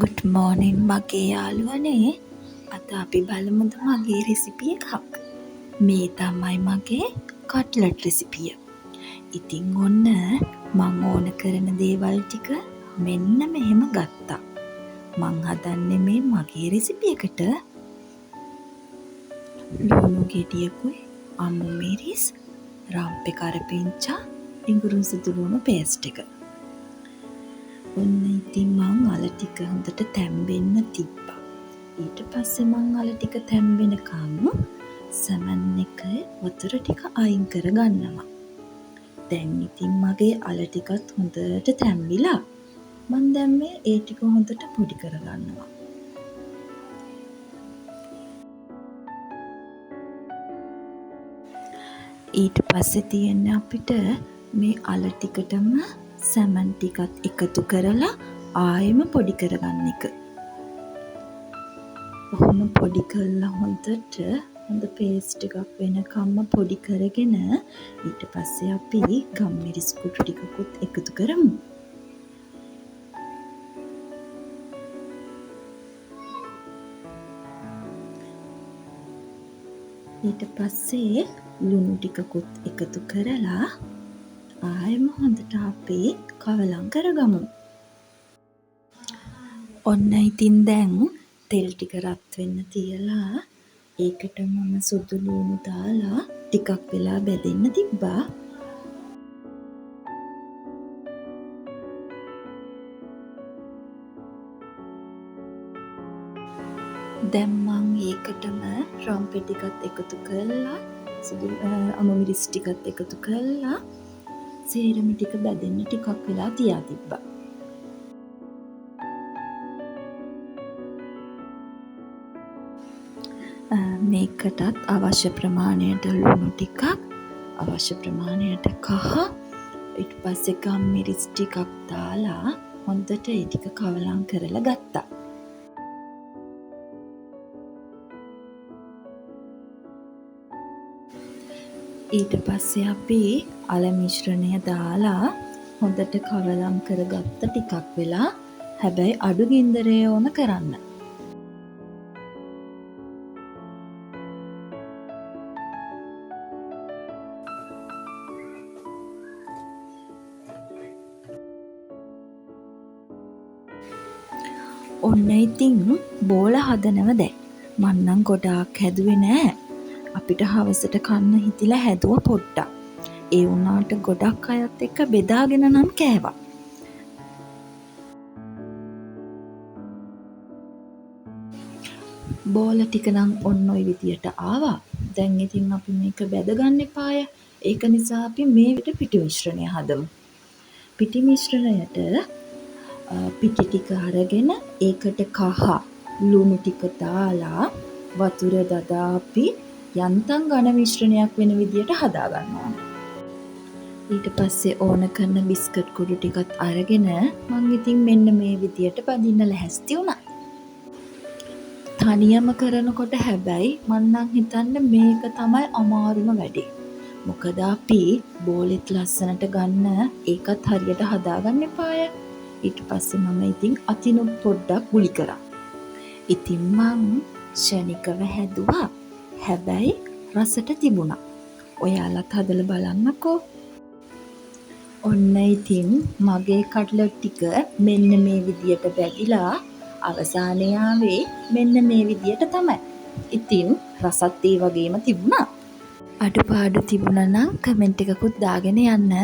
Good මෝනින් මගේ යාළුවනේ. අද අපි බලමුද මගේ රෙසිපි එකක්. මේ තමයි මගේ කට්ලට් රෙසිපිය. ඉතින් ඔන්න මං ඕන කරන දේවල් ටික මෙන්න මෙහෙම ගත්තා. මං හදන්නේ මේ මගේ රෙසිපි එකට ලුණු ගෙඩියකුයි, අමු මිරිස්, රම්පෙ කරපිංචා, ඉඟුරුන් සුදු ලුණු පේස්ට් එක. ඔන්න ඉතින් මං අල ටික හොඳට තැම්බෙන්න තිබ්බා. ඊට පස්සේ මං අල ටික තැම්බෙනකම් සමන් එක වතුර ටික අයින් කරගන්නවා. දැන් ඉතින් මගේ අල ටිකත් හොඳට තැම්බිලා මං දැන් මේ ඒ ටික හොඳට පොඩි කරගන්නවා. ඊට පස්සේ තියෙන්නේ අපිට මේ අල ටිකටම සැමන් ටිකත් එකතු කරලා ආයෙම පොඩි කරගන්න එක. ඔහොම පොඩි කරලා හොඳ පේස්ට් එකක් වෙනකම්ම පොඩි කරගෙන ඊට පස්සේ අපි ගම්මිරිස් කුඩු ටිකකුත් එකතු කරමු. ඊට පස්සේ ලුණු ටිකකුත් එකතු කරලා ආයෙම හොඳට අපි කවලම් කරගමු. ඔන්න ඉතින් දැන් තෙල් ටික රත් වෙන්න තියලා ඒකට මම සුදු ලුණු දාලා ටිකක් වෙලා බෙදෙන්න තිබ්බා. දැන් මං ඒකටම රම්පෙ ටිකත් එකතු කරලා අමු මිරිස් ටිකත් එකතු කරලා සේරම ටික බැදෙන්න ටිකක් වෙලා තියා තිබ්බා. මේකටත් අවශ්‍ය ප්‍රමාණයට ලුණු ටිකක්, අවශ්‍ය ප්‍රමාණයට කහ, ඊට පස්සේ ගම්මිරිස් ටිකක් දාලා හොඳට ඒ ටික කවලම් කරලා ගත්තා. ඊට පස්සේ අපි අල මිශ්‍රණය දාලා හොඳට කවලම් කරගත්ත ටිකක් වෙලා, හැබැයි අඩු ගින්දරේ ඕන කරන්න. ඔන්න ඉතින් බෝල හදනව දැන්. මං නම් ගොඩාක් හැදුවේ නෑ. අපිට හවසට කන්න හිතිලා හැදුව පොඩ්ඩක්. ඒ වුණාට ගොඩක් අයත් එක්ක බෙදාගෙන නම් කෑවා. බෝල ටික නම් ඔන්න ඔය විදියට ආවා. දැන් ඉතින් අපි මේක බෙදගන්න එපාය. ඒක නිසා අපි මේ විදිහට පිටි මිශ්‍රණය හදමු. පිටි මිශ්‍රණයට පිටි ටික අරගෙන ඒකට කහ, ලුණු ටික දාලා වතුර දදා අපි යන්තම් ඝන මිශ්‍රණයක් වෙන විදියට හදා ගන්නවා. ඊට පස්සේ ඕන කරන බිස්කට් කුඩු ටිකත් අරගෙන මං ඉතින් මෙන්න මේ විදියට බඳින්න ලැහැස්ති වුණා. තනියම කරනකොට හැබැයි මං නම් හිතන්නේ මේක තමයි අමාරුම වැඩේ. මොකද අපි බෝලෙත් ලස්සනට ගන්න ඒකත් හරියට හදාගන්න එපාය. ඊට පස්සේ මම ඉතින් අතිනුත් පොඩ්ඩක් ගුලි කරා. ඉතින් මං ශනිකව හැදුවා. හැබැයි රසට තිබුණා. ඔයාලත් හදලා බලන්නකෝ. ඔන්න ඉතින් මගේ කට්ලට් ටික මෙන්න මේ විදියට බැදිලා අවසානයේ ආවේ මෙන්න මේ විදියට තමයි. ඉතින් රසත් ඒ වගේම තිබුණා. අඩුපාඩු තිබුණා නම් කමෙන්ට් එකකුත් දාගෙන යන්න.